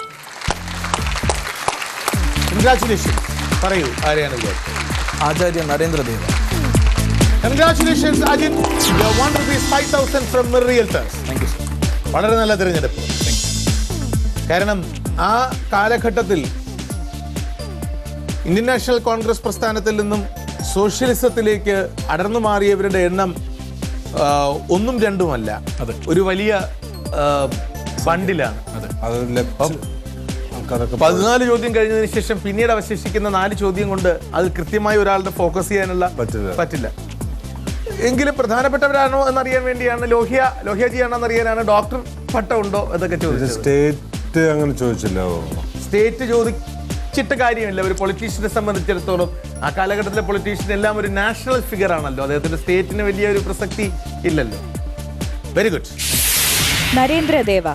കൺഗ്രാറ്റുലേഷൻ. പറയൂ, ആരെയാണ് വിചാരിച്ചത്? Acharya Narendradeva. Congratulations Ajin. You have won ₹5,000 from Mir Realtors. Thank you sir. വളരെ നല്ല തിരഞ്ഞെടുപ്പ്. കാരണം ആ കാലഘട്ടത്തിൽ ഇന്ത്യൻ നാഷണൽ കോൺഗ്രസ് പ്രസ്ഥാനത്തിൽ നിന്നും സോഷ്യലിസത്തിലേക്ക് അടർന്നു മാറിയവരുടെ എണ്ണം ഒന്നും രണ്ടുമല്ല, ഒരു വലിയ ഫണ്ടിലാണ്. 14 ചോദ്യം കഴിഞ്ഞതിന് ശേഷം പിന്നീട് അവശേഷിക്കുന്ന 4 ചോദ്യം കൊണ്ട് അതിൽ കൃത്യമായി ഒരാളുടെ ഫോക്കസ് ചെയ്യാനുള്ള പറ്റില്ല. എങ്കിലും പ്രധാനപ്പെട്ടവരാണോ എന്നറിയാൻ വേണ്ടിയാണ്. ലോഹ്യജിയാണോ എന്നറിയാനാണ്. ഡോക്ടർ പട്ടം ഉണ്ടോ എന്നൊക്കെ ചോദിച്ചത്. സ്റ്റേറ്റ് അങ്ങനെ ചോദിച്ചില്ല. സ്റ്റേറ്റ് ചോദിച്ചിട്ട് കാര്യമില്ല. ഒരു പൊളിറ്റീഷ്യനെ സംബന്ധിച്ചിടത്തോളം ആ കാലഘട്ടത്തിലെ പൊളിറ്റീഷ്യൻ എല്ലാം ഒരു നാഷണൽ ഫിഗർ ആണല്ലോ. അദ്ദേഹത്തിന്റെ സ്റ്റേറ്റിന് വലിയൊരു പ്രസക്തി ഇല്ലല്ലോ. Very good. നരേന്ദ്രദേവ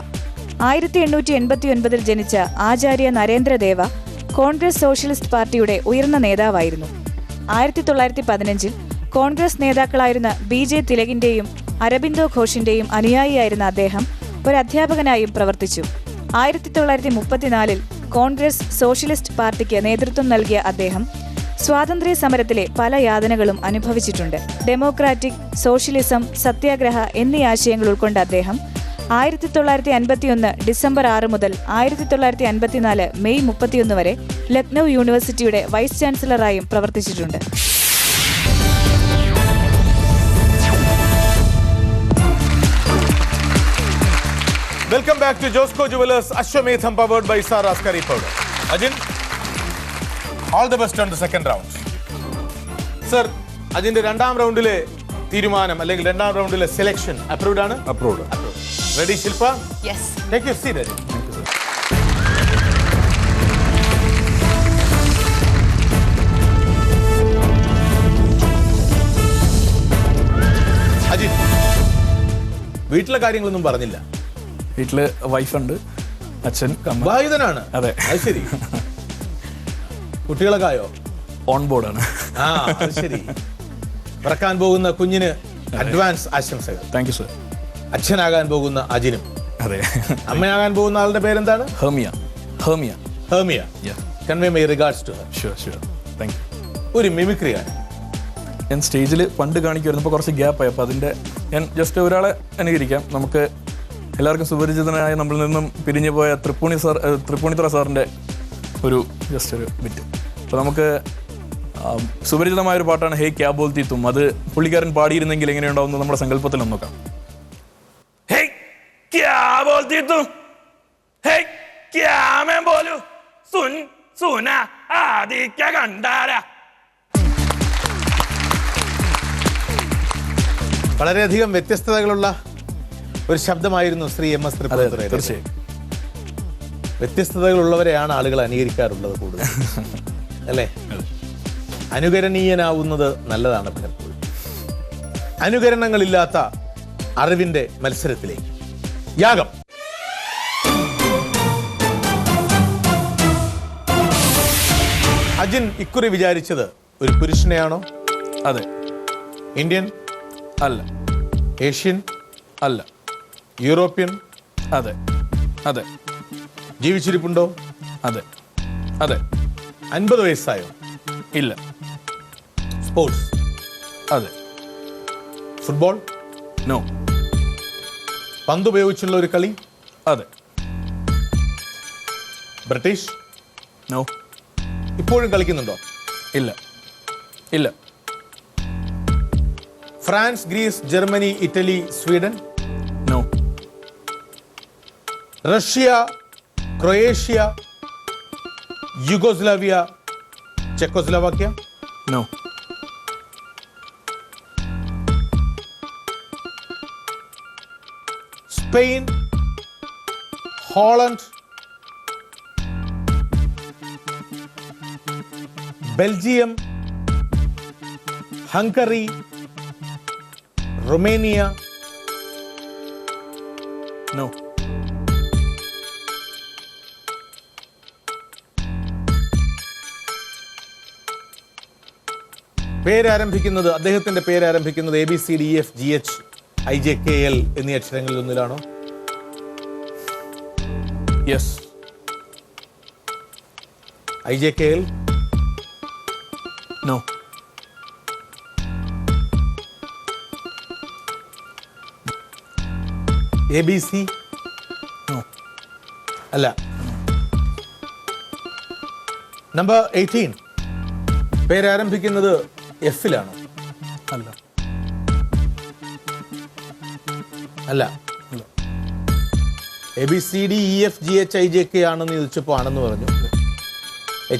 1889 ജനിച്ച ആചാര്യ നരേന്ദ്രദേവ കോൺഗ്രസ് സോഷ്യലിസ്റ്റ് പാർട്ടിയുടെ ഉയർന്ന നേതാവായിരുന്നു. 1915 കോൺഗ്രസ് നേതാക്കളായിരുന്ന BJ തിലകിന്റെയും അരബിന്ദോ ഘോഷിന്റെയും അനുയായിയായിരുന്ന അദ്ദേഹം ഒരു അധ്യാപകനായും പ്രവർത്തിച്ചു. 1934 കോൺഗ്രസ് സോഷ്യലിസ്റ്റ് പാർട്ടിക്ക് നേതൃത്വം നൽകിയ അദ്ദേഹം സ്വാതന്ത്ര്യ സമരത്തിലെ പല യാതനകളും അനുഭവിച്ചിട്ടുണ്ട്. ഡെമോക്രാറ്റിക്, സോഷ്യലിസം, സത്യാഗ്രഹ എന്നീ ആശയങ്ങൾ ഉൾക്കൊണ്ട അദ്ദേഹം 1951 ഡിസംബർ 6 മുതൽ 1954 മെയ് 31 വരെ ലക്നൗ യൂണിവേഴ്സിറ്റിയുടെ വൈസ് ചാൻസലറായും പ്രവർത്തിച്ചിട്ടുണ്ട്. Welcome back to Josco jewellers Ashwamedham powered by Saras curry powder. Ajin, all the best on the second round. Sir, അജിന്റെ 2ാം റൗണ്ടിലെ തീരുമാനം അല്ലെങ്കിൽ 2ാം റൗണ്ടിലെ സെലക്ഷൻ അപ്രൂവ്ഡ് ആണ്? Approved. Ready Shilpa? Yes. Take your seat Ajin. Ajin, വീട്ടിലെ കാര്യങ്ങളൊന്നും പറഞ്ഞില്ല. വീട്ടില് വൈഫുണ്ട്, അച്ഛൻ വിവാഹിതനാണ്. അതെ. അത് ശരി. കുട്ടികളൊക്കെ ആയോ? ഓൺ ബോർഡാണ്. ആ, അത് ശരി. പിറക്കാൻ പോകുന്ന കുഞ്ഞിന് അഡ്വാൻസ് ആശംസകൾ. Thank you sir. അച്ഛനാകാൻ പോകുന്ന അജിനും. അതെ. അമ്മയാകാൻ പോകുന്ന ആളുടെ പേരെന്താണ്? Hemiya. Convey my regards to her. Sure. Thank you. ഒരു മിമിക്രി ആണ്. ഞാൻ സ്റ്റേജിൽ പണ്ട് കാണിക്കുമായിരുന്നു. ഇപ്പോൾ കുറച്ച് ഗ്യാപ്പായി. അപ്പോൾ അതിൻ്റെ ഞാൻ ജസ്റ്റ് ഒരാളെ അനുകരിക്കാം. നമുക്ക് എല്ലാവർക്കും സുപരിചിതനായ നമ്മളിൽ നിന്നും പിരിഞ്ഞു പോയ തൃപ്പൂണിത്തുറ സാറിൻ്റെ ഒരു ജസ്റ്റ് ഒരു ബിറ്റ്. അപ്പോൾ നമുക്ക് സുപരിചിതമായൊരു പാട്ടാണ് ഹേ ക്യാ ബോൽത്തി തും. അത് പുള്ളിക്കാരൻ പാടിയിരുന്നെങ്കിൽ എങ്ങനെയുണ്ടാവുന്ന നമ്മുടെ സങ്കല്പത്തിൽ ഒന്ന് നോക്കാം. ഹേ ക്യാ ബോൽത്തി തും, ഹേ ക്യാ मैं बोलूं, सुन सुना आदि क्या गंडारा. വളരെയധികം വ്യത്യസ്തതകളുള്ള ഒരു ശബ്ദമായിരുന്നു ശ്രീ MS തൃപ്പൂണിത്തുറ. തീർച്ചയായും. വ്യത്യസ്തതകളുള്ളവരെയാണ് ആളുകൾ അനുകരിക്കാറുള്ളത് കൂടുതൽ, അല്ലേ? അനുകരണീയനാവുന്നത് നല്ലതാണ് പലപ്പോഴും. അനുകരണങ്ങളില്ലാത്ത അറിവിന്റെ മത്സരത്തിലേക്ക് യാഗം. അജിൻ ഇക്കുറി വിചാരിച്ചത് ഒരു പുരുഷനെയാണോ? അതെ. ഇന്ത്യൻ അല്ല. ഏഷ്യൻ അല്ല. യൂറോപ്യൻ? അതെ. അതെ. ജീവിച്ചിരിപ്പുണ്ടോ? അതെ. അതെ. 50 വയസ്സായോ? ഇല്ല. സ്പോർട്സ്? അതെ. ഫുട്ബോൾ? നോ. പന്ത് ഉപയോഗിച്ചുള്ള ഒരു കളി? അതെ. ബ്രിട്ടീഷ്? നോ. ഇപ്പോഴും കളിക്കുന്നുണ്ടോ? ഇല്ല. ഇല്ല. France, Greece, Germany, Italy, Sweden? No. Russia, Croatia, Yugoslavia, Czechoslovakia? No. Spain, Holland, Belgium, Hungary, Romania? No. പേരാരംഭിക്കുന്നത്, അദ്ദേഹത്തിന്റെ പേരാരംഭിക്കുന്നത് ABCDEFGH IJKL എന്നീ അക്ഷരങ്ങളിൽ ഒന്നിലാണോ? Yes. IJKL? No. ABC? No. അല്ല. നമ്പർ 18 പേരാരംഭിക്കുന്നത് F-ലാണോ? അല്ല. അല്ല. ABCDEFGH ആണെന്ന് ചോദിച്ചപ്പോൾ ആണെന്ന് പറഞ്ഞു.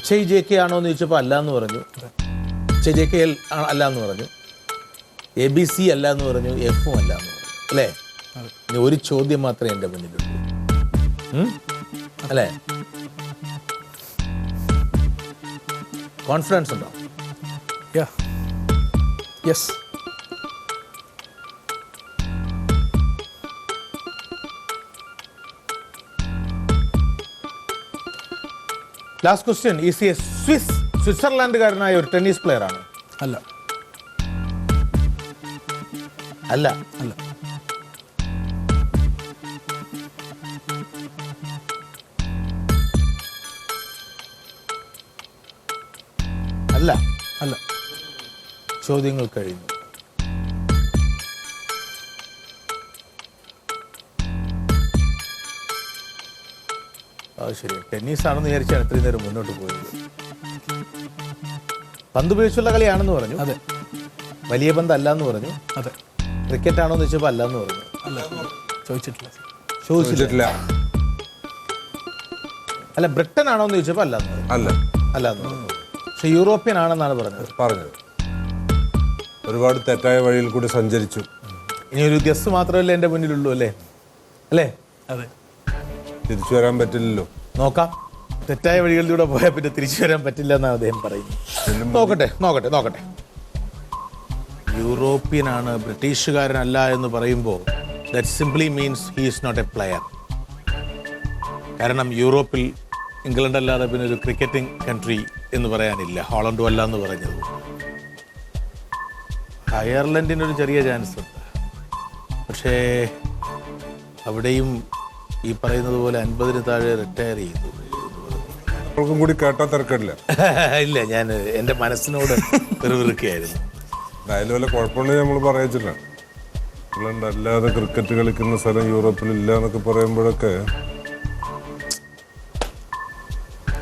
HIJK ആണോ എന്ന് ചോദിച്ചപ്പോൾ അല്ല എന്ന് പറഞ്ഞു. HIJKL അല്ല എന്ന് പറഞ്ഞു. ABC അല്ല എന്ന് പറഞ്ഞു. F-ഉം അല്ല എന്ന് പറഞ്ഞു. അല്ലേ? ഇനി ഒരു ചോദ്യം മാത്രമേ എൻ്റെ മുന്നിലുള്ളൂ. അല്ലേ? കോൺഫിഡൻസ് ഉണ്ടോ? Yes. Last question. Is a സ്വിറ്റ്സർലാൻഡുകാരനായ ഒരു ടെന്നീസ് പ്ലെയർ ആണ്? അല്ല. അല്ല. അല്ല. അല്ല. അല്ല. ചോദ്യങ്ങൾ കഴിഞ്ഞു. ശരി, ടെന്നീസ് ആണെന്ന് വിചാരിച്ചാണ് ഇത്രയും നേരം മുന്നോട്ട് പോയത്. പന്ത് ഉപയോഗിച്ചുള്ള കളിയാണെന്ന് പറഞ്ഞു. അതെ. വലിയ പന്ത് അല്ല എന്ന് പറഞ്ഞു. അതെ. ക്രിക്കറ്റ് ആണോ എന്ന് ചോദിച്ചപ്പോൾ അല്ല എന്ന് പറഞ്ഞു. അല്ല. ചോദിച്ചിട്ടില്ല. ചോദിച്ചിട്ടില്ല. അല്ല. ബ്രിട്ടൻ ആണോ എന്ന് ചോദിച്ചപ്പോൾ അല്ല എന്ന് പറഞ്ഞു. അല്ല. അല്ല എന്ന് പറഞ്ഞു. പക്ഷെ യൂറോപ്യൻ ആണെന്നാണ് പറഞ്ഞത്. ഒരുപാട് തെറ്റായ വഴിയിൽ കൂടി സഞ്ചരിച്ചു. ഇനി ഒരു ഗസ് മാത്രമല്ലേ എൻ്റെ മുന്നിലുള്ളൂ, അല്ലേ? അല്ലേ? അതെ. തിരിച്ചു വരാൻ പറ്റില്ലല്ലോ. നോക്കാം. തെറ്റായ വഴികളിലൂടെ പോയാൽ പിന്നെ തിരിച്ചു വരാൻ പറ്റില്ല എന്നാണ് അദ്ദേഹം പറയുന്നത്. നോക്കട്ടെ. യൂറോപ്യൻ ആണ്, ബ്രിട്ടീഷുകാരനല്ല എന്ന് പറയുമ്പോൾ that simply means he is not a player. കാരണം യൂറോപ്പിൽ ഇംഗ്ലണ്ട് അല്ലാതെ പിന്നെ ഒരു ക്രിക്കറ്റിംഗ് കൺട്രി എന്ന് പറയാനില്ല. ഹോളണ്ടും അല്ല എന്ന് പറഞ്ഞത്. അയർലൻഡിനൊരു ചെറിയ ചാൻസ് ഉണ്ട്. പക്ഷേ അവിടെയും ഈ പറയുന്നത് പോലെ 50-ന് താഴെ റിട്ടയർ ചെയ്തു. കൂടി കേട്ടാ തിരക്കില്ല. ഇല്ല, ഞാൻ എൻ്റെ മനസ്സിനോട് വെറുക്കെയായിരുന്നു. അതിൽ വല്ല കുഴപ്പമുണ്ടെങ്കിൽ നമ്മൾ പറയിച്ചില്ല. ഇംഗ്ലണ്ട് അല്ലാതെ ക്രിക്കറ്റ് കളിക്കുന്ന സ്ഥലം യൂറോപ്പിൽ ഇല്ല എന്നൊക്കെ പറയുമ്പോഴൊക്കെ,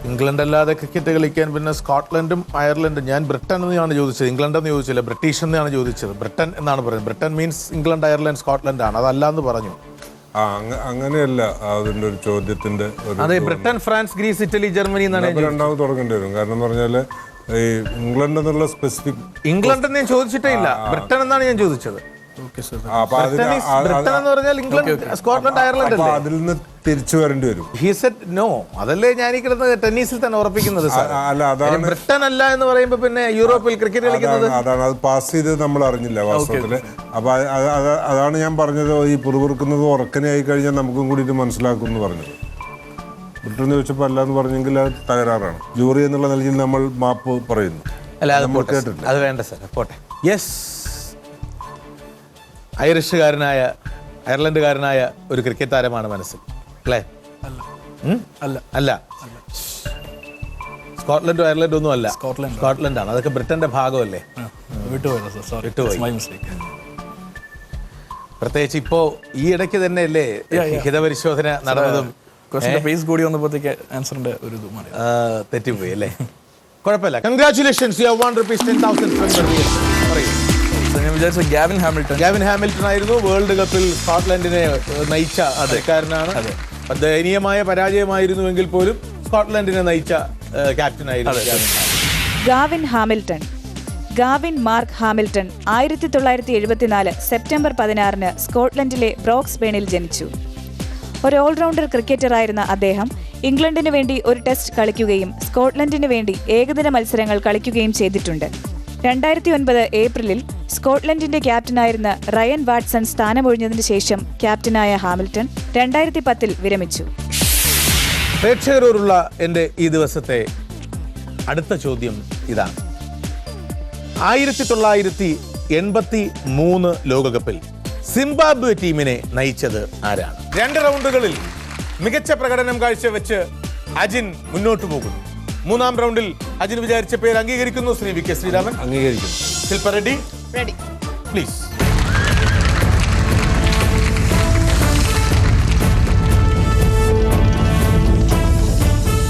ഇംഗ്ലണ്ട് അല്ലാതെ ക്രിക്കറ്റ് കളിക്കാൻ പിന്നെ സ്കോട്ട്ലൻഡും അയർലൻഡും. ഞാൻ ബ്രിട്ടൻ എന്നാണ് ചോദിച്ചത്, ഇംഗ്ലണ്ട് എന്ന് ചോദിച്ചില്ല. ബ്രിട്ടീഷ് എന്നാണ് ചോദിച്ചത്. ബ്രിട്ടൻ എന്നാണ് പറയുന്നത്. Britain means England, Ireland, Scotland ആണ്. അതല്ല എന്ന് പറഞ്ഞു. അങ്ങനെയല്ല അതിന്റെ ഒരു ചോദ്യത്തിന്റെ. അതെ, Britain, France, Greece, Italy, Germany എന്നാണ്. രണ്ടാമത് തുടങ്ങേണ്ടി വരും. കാരണം പറഞ്ഞാല് ഈ ഇംഗ്ലണ്ട് എന്നുള്ള സ്പെസിഫിക്. ഇംഗ്ലണ്ട് എന്ന് ഞാൻ ചോദിച്ചിട്ടേ ഇല്ല. ബ്രിട്ടൻ എന്നാണ് ഞാൻ ചോദിച്ചത്. Okay sir. അപ്പൊ അതിന് ബ്രിട്ടൻ എന്ന് പറഞ്ഞാൽ ഇംഗ്ലണ്ട്, സ്കോട്ട്ലൻഡ്, അയർലൻഡ് അപ്പൊ അല്ലേ? അതിൽ നിന്ന് തിരിച്ചു വരേണ്ടി വരും. He said no. അതല്ലേ ഞാൻ ഈ കിടന്നത് ടെന്നീസിൽ തന്നെ ഉറപ്പിക്കുന്നത് സാർ. അല്ല, അതാണ് ബ്രിട്ടൻ അല്ല എന്ന് പറയുമ്പോ പിന്നെ യൂറോപ്പിൽ ക്രിക്കറ്റ് കളിക്കുന്നത് അതാണ് അത് പാസ് ചെയ്ത് നമ്മൾ അറിഞ്ഞില്ല വാസ്തവത്തില്. അപ്പൊ അതാണ് ഞാൻ പറഞ്ഞത്, ഈ പുറകുറുക്കുന്നത് ഉറക്കനായി കഴിഞ്ഞാൽ നമുക്കും കൂടിയിട്ട് മനസ്സിലാക്കും എന്ന് പറഞ്ഞത്. ബ്രിട്ടൻ ചോദിച്ചപ്പോൾ അല്ല എന്ന് പറഞ്ഞെങ്കിൽ അത് തകരാറാണ്. ജൂറി എന്നുള്ള നിലയിൽ നമ്മൾ മാപ്പ് പറയുന്നു. അല്ല, അത് പോട്ടെ, അത് വേണ്ട സാർ, പോട്ടെ. യെസ്, ഐറിഷുകാരനായ അയർലൻഡുകാരനായ ഒരു ക്രിക്കറ്റ് താരമാണ് മനസ്സിൽ അല്ലേ? അല്ല, സ്കോട്ട്ലൻഡും അയർലൻഡും ഒന്നും അല്ല, സ്കോട്ട്ലൻഡാണ്. അതൊക്കെ ബ്രിട്ടന്റെ ഭാഗമല്ലേ? വിട്ടുപോയി. പ്രത്യേകിച്ച് ഇപ്പോ ഈ ഇടയ്ക്ക് തന്നെ അല്ലേ ഹിതപരിശോധന നടന്നതും പേസ് കൂടി വന്നപ്പോഴത്തേക്ക് ആൻസറിന്റെ ഒരു ഇത് മാറി, തെറ്റിപ്പോയി അല്ലേ? കുഴപ്പമില്ല. Congratulations, you have one rupees 10,000 from the real. പറയൂ. ഞാൻ വിചാരിച്ച ഗാവിൻ ഹാമിൽട്ടൺ ആയിരുന്നു വേൾഡ് കപ്പിൽ സ്കോട്ട്ലൻഡിനെ നയിച്ച കളിക്കാരനാണ്. ദയനീയമായ പരാജയമായിരുന്നുവെങ്കിൽ പോലും സ്കോട്ട്ലൻഡിനെ നയിച്ച ക്യാപ്റ്റനായിരുന്നു Gavin Hamilton. Gavin Mark Hamilton 1974 September 16 സ്കോട്ട്ലൻഡിലെ ബ്രോക്സ്ബേണിൽ ജനിച്ചു. ഒരു ഓൾറൗണ്ടർ ക്രിക്കറ്ററായിരുന്ന അദ്ദേഹം ഇംഗ്ലണ്ടിന് വേണ്ടി ഒരു ടെസ്റ്റ് കളിക്കുകയും സ്കോട്ട്ലൻഡിന് വേണ്ടി ഏകദിന മത്സരങ്ങൾ കളിക്കുകയും ചെയ്തിട്ടുണ്ട്. 2009 ഏപ്രിലിൽ സ്കോട്ട്ലൻഡിന്റെ ക്യാപ്റ്റനായിരുന്ന റയൻ വാട്സൺ സ്ഥാനമൊഴിഞ്ഞതിനു ശേഷം ക്യാപ്റ്റനായ ഹാമിൽട്ടൺ 2010 വിരമിച്ചു. പ്രേക്ഷകരോടുള്ള എൻ്റെ ഈ ദിവസത്തെ അടുത്ത ചോദ്യം ഇതാണ്. 1983 ലോകകപ്പിൽ സിംബാബ്വെ ടീമിനെ നയിച്ചത് ആരാണ്? 2 റൗണ്ടുകളിൽ മികച്ച പ്രകടനം കാഴ്ചവെച്ച് അജിൻ മുന്നോട്ട് പോകുന്നു. 3-ാം റൗണ്ടിൽ അജിൻ വിചാരിച്ച പേര് അംഗീകരിക്കുന്നു. ശ്രീ വി കെ ശ്രീരാമൻ അംഗീകരിക്കുന്നു. ശിൽപ റെഡി? പ്ലീസ്.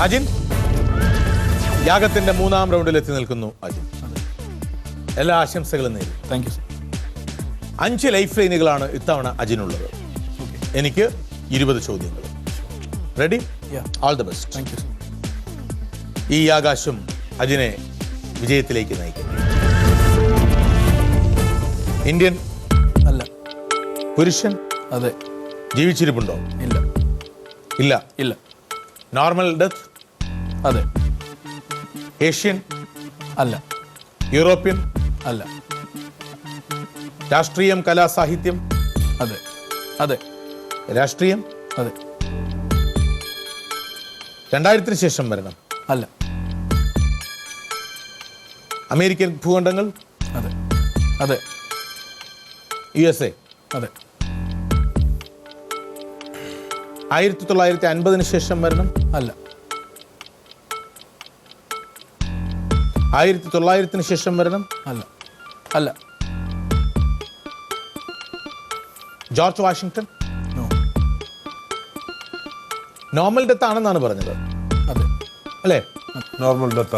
അജിൻ, യാഗത്തിന്റെ 3-ാം റൗണ്ടിൽ എത്തി നിൽക്കുന്നു അജിൻ. എല്ലാ ആശംസകളും നേരും. Thank you sir. 5 ലൈഫ് ലൈനുകളാണ് ഇത്തവണ അജിനുള്ളത്. എനിക്ക് 20 ചോദ്യങ്ങൾ. Ready? All the best. Thank you sir. ഈ ആകാശം അജിനെ വിജയത്തിലേക്ക് നയിക്കും. ഇന്ത്യൻ അല്ല. പുരുഷൻ? അതെ. ജീവിച്ചിരിപ്പുണ്ടോ? ഇല്ല. ഇല്ല. ഇല്ല. Normal death? അതെ. ഏഷ്യൻ? അല്ല. യൂറോപ്യൻ? അല്ല. രാഷ്ട്രീയം, കലാ, സാഹിത്യം? അതെ. അതെ. രാഷ്ട്രീയം? അതെ. 2000 ശേഷം വരണം? അല്ല. അമേരിക്കൻ ഭൂഖണ്ഡങ്ങൾ? അതെ. അതെ. USA? അതെ. 1950 ശേഷം വരണം? അല്ല. 1900 ശേഷം വരണം? അല്ല. അല്ല. George Washington? No. Normal death ആണെന്നാണ് പറഞ്ഞത് അതെ. അല്ലേ? നോർമൽ ഡെത്ത്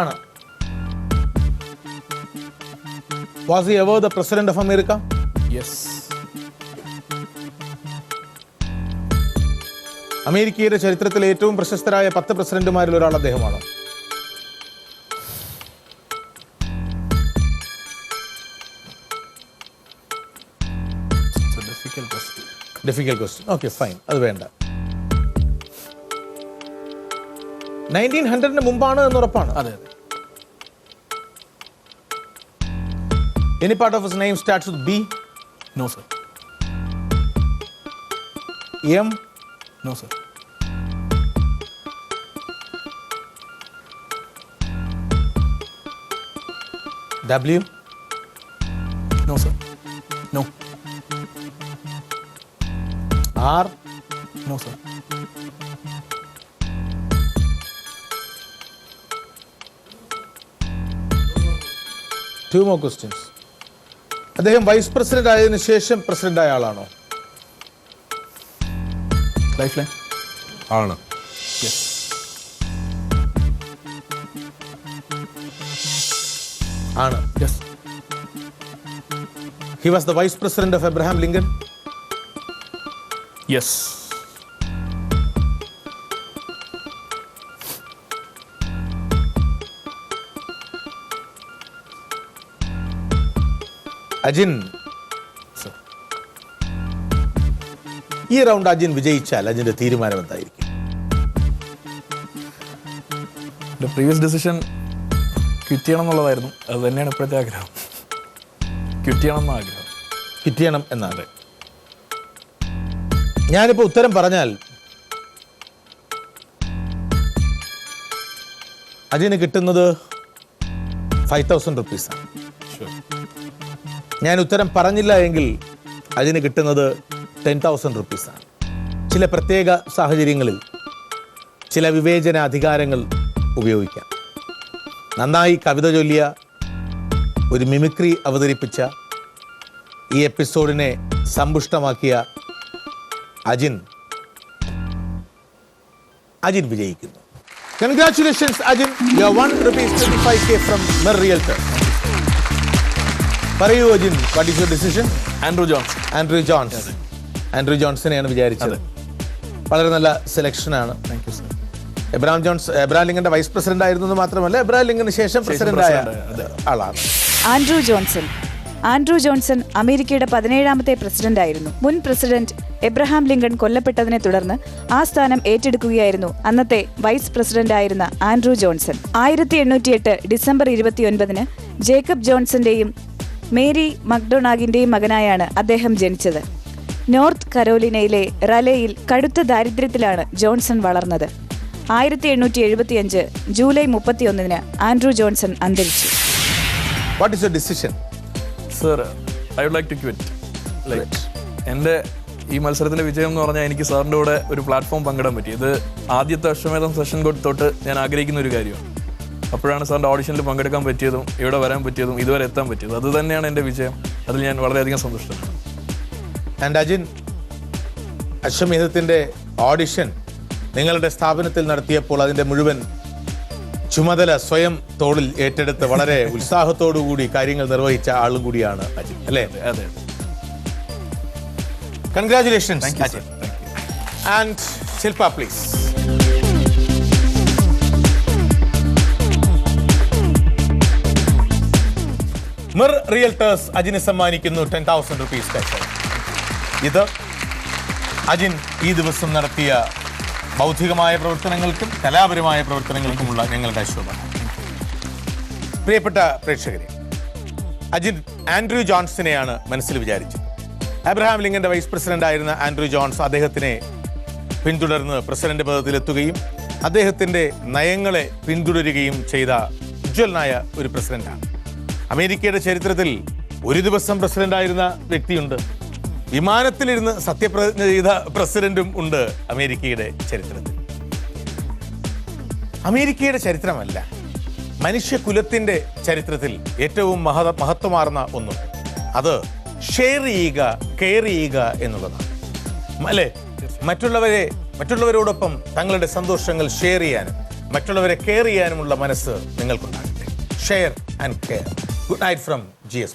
ആണ്. Was he ever the president of America? Yes. അമേരിക്കയുടെ ചരിത്രത്തിലെ ഏറ്റവും പ്രശസ്തരായ 10 പ്രസിഡന്റുമാരിൽ ഒരാൾ അദ്ദേഹമാണോ? Difficult question. ഓക്കെ, ഫൈൻ, അത് വേണ്ട. 1900 മുമ്പാണ് എന്ന് ഉറപ്പാണ്? അതെ. Any part of his name starts with B? No sir. M? No sir. W? No sir. No. R? No sir. Two more questions. അദ്ദേഹം വൈസ് പ്രസിഡന്റ് ആയതിനു ശേഷം പ്രസിഡന്റ് ആയ ആളാണോ? ലൈഫ് ലൈൻ ആണ്. യെസ്. ആണ്. Yes. He was the vice president of Abraham Lincoln? Yes. Again ഈ round Ajin വിജയിച്ചാൽ അജിന്റെ തീരുമാനം എന്തായിരിക്കും? എൻ്റെ പ്രീവിയസ് ഡിസിഷൻ ക്വിറ്റ് ചെയ്യണം എന്നുള്ളതായിരുന്നു. അത് തന്നെയാണ് ഇപ്പോഴത്തെ ആഗ്രഹം. ക്വിറ്റ് ചെയ്യണം എന്ന ആഗ്രഹം. ക്വിറ്റ് ചെയ്യണം എന്നാണ്. ഞാനിപ്പോൾ ഉത്തരം പറഞ്ഞാൽ അജിന് കിട്ടുന്നത് 5,000 റുപ്പീസാണ്. ഞാൻ ഉത്തരം പറഞ്ഞില്ല എങ്കിൽ അതിന് കിട്ടുന്നത് 10,000 റുപ്പീസാണ്. ചില പ്രത്യേക സാഹചര്യങ്ങളിൽ ചില വിവേചന അധികാരങ്ങൾ ഉപയോഗിക്കാം. നന്നായി കവിത ചൊല്ലിയ, ഒരു മിമിക്രി അവതരിപ്പിച്ച, ഈ എപ്പിസോഡിനെ സമ്പുഷ്ടമാക്കിയ അജിൻ വിജയിക്കുന്നു. Congratulations Ajin, you have won ₹25K from Mer Realtor. പറയൂ Ajin, what is your decision? Andrew ജോൺസനെയാണ് വിചാരിച്ചത്. വളരെ നല്ല സെലക്ഷനാണ്. Thank you sir. എബ്രഹാം ലിങ്കന്റെ വൈസ് പ്രസിഡന്റ് ആയിരുന്നു എന്ന് മാത്രമല്ല, എബ്രഹാം ലിങ്കന് ശേഷം പ്രസിഡന്റായ ആളാണ്. ആൻഡ്രൂ ജോൺസൺ അമേരിക്കയുടെ 17ാമത്തെ പ്രസിഡന്റായിരുന്നു. മുൻ പ്രസിഡന്റ് എബ്രഹാം ലിങ്കൺ കൊല്ലപ്പെട്ടതിനെ തുടർന്ന് ആ സ്ഥാനം ഏറ്റെടുക്കുകയായിരുന്നു അന്നത്തെ വൈസ് പ്രസിഡന്റായിരുന്ന ആൻഡ്രൂ ജോൺസൺ. 1808 ഡിസംബർ 29 ജേക്കബ് ജോൺസന്റെയും മേരി മക്ഡൊണാഗിന്റെയും മകനായാണ് അദ്ദേഹം ജനിച്ചത്. നോർത്ത് കരോലിനയിലെ റലേയിൽ കടുത്ത ദാരിദ്ര്യത്തിലാണ് ജോൺസൺ വളർന്നത്. 1875 ജൂലൈ 31 ആൻഡ്രൂ ജോൺസൺ അന്തരിച്ചു. What is your decision? Sir, I would like to quit. എൻ്റെ ഈ മത്സരത്തിലെ വിജയം എന്ന് പറഞ്ഞാൽ എനിക്ക് സാറിൻ്റെ കൂടെ ഒരു പ്ലാറ്റ്ഫോം പങ്കിടാൻ പറ്റി. ഇത് ആദ്യത്തെ അശ്വമേധം സെഷൻ തൊട്ട് ഞാൻ ആഗ്രഹിക്കുന്ന ഒരു കാര്യമാണ്. അപ്പോഴാണ് സാറിൻ്റെ ഓഡിഷനിൽ പങ്കെടുക്കാൻ പറ്റിയതും ഇവിടെ വരാൻ പറ്റിയതും ഇതുവരെ എത്താൻ പറ്റിയതും. അത് തന്നെയാണ് എൻ്റെ വിജയം. അതിൽ ഞാൻ വളരെയധികം സന്തുഷ്ടനാണ്. ആൻഡ് അജിൻ, അശ്വമേധത്തിൻ്റെ ഓഡിഷൻ നിങ്ങളുടെ സ്ഥാപനത്തിൽ നടത്തിയപ്പോൾ അതിൻ്റെ മുഴുവൻ ചുമതല സ്വയം തോളിൽ ഏറ്റെടുത്ത് വളരെ ഉത്സാഹത്തോടു കൂടി കാര്യങ്ങൾ നിർവഹിച്ച ആളും കൂടിയാണ് അജിൻ, അല്ലേ? അതെ. Congratulations Ajin. And Shilpa please. Mir realtors അജിന് സമ്മാനിക്കുന്നു 10,000 റുപ്പീസ് ക്യാഷ്. ഇത് അജിൻ ഈ ദിവസം നടത്തിയ ബൗദ്ധികമായ പ്രവർത്തനങ്ങൾക്കും കലാപരമായ പ്രവർത്തനങ്ങൾക്കുമുള്ള ഞങ്ങളുടെ അശോഭനം. പ്രിയപ്പെട്ട പ്രേക്ഷകരെ, അജിൻ ആൻഡ്രൂ ജോൺസനെയാണ് മനസ്സിൽ വിചാരിച്ചത്. അബ്രഹാം ലിങ്കന്റെ വൈസ് പ്രസിഡന്റ് ആയിരുന്ന ആൻഡ്രൂ ജോൺസ് അദ്ദേഹത്തിനെ പിന്തുടർന്ന് പ്രസിഡന്റ് പദത്തിലെത്തുകയും അദ്ദേഹത്തിൻ്റെ നയങ്ങളെ പിന്തുടരുകയും ചെയ്ത ഉജ്ജ്വലനായ ഒരു പ്രസിഡന്റാണ്. അമേരിക്കയുടെ ചരിത്രത്തിൽ ഒരു ദിവസം പ്രസിഡന്റായിരുന്ന വ്യക്തിയുണ്ട്. വിമാനത്തിലിരുന്ന് സത്യപ്രതിജ്ഞ ചെയ്ത പ്രസിഡന്റും ഉണ്ട് അമേരിക്കയുടെ ചരിത്രത്തിൽ. അമേരിക്കയുടെ ചരിത്രമല്ല, മനുഷ്യകുലത്തിൻ്റെ ചരിത്രത്തിൽ ഏറ്റവും മഹത്വമാർന്ന ഒന്നും അത് ഷെയർ ചെയ്യുക, കെയർ ചെയ്യുക എന്നുള്ളതാണ്, അല്ലേ? മറ്റുള്ളവരോടൊപ്പം തങ്ങളുടെ സന്തോഷങ്ങൾ ഷെയർ ചെയ്യാനും മറ്റുള്ളവരെ കെയർ ചെയ്യാനുമുള്ള മനസ്സ് നിങ്ങൾക്കുണ്ടാകട്ടെ. Share and care. Good night from GS.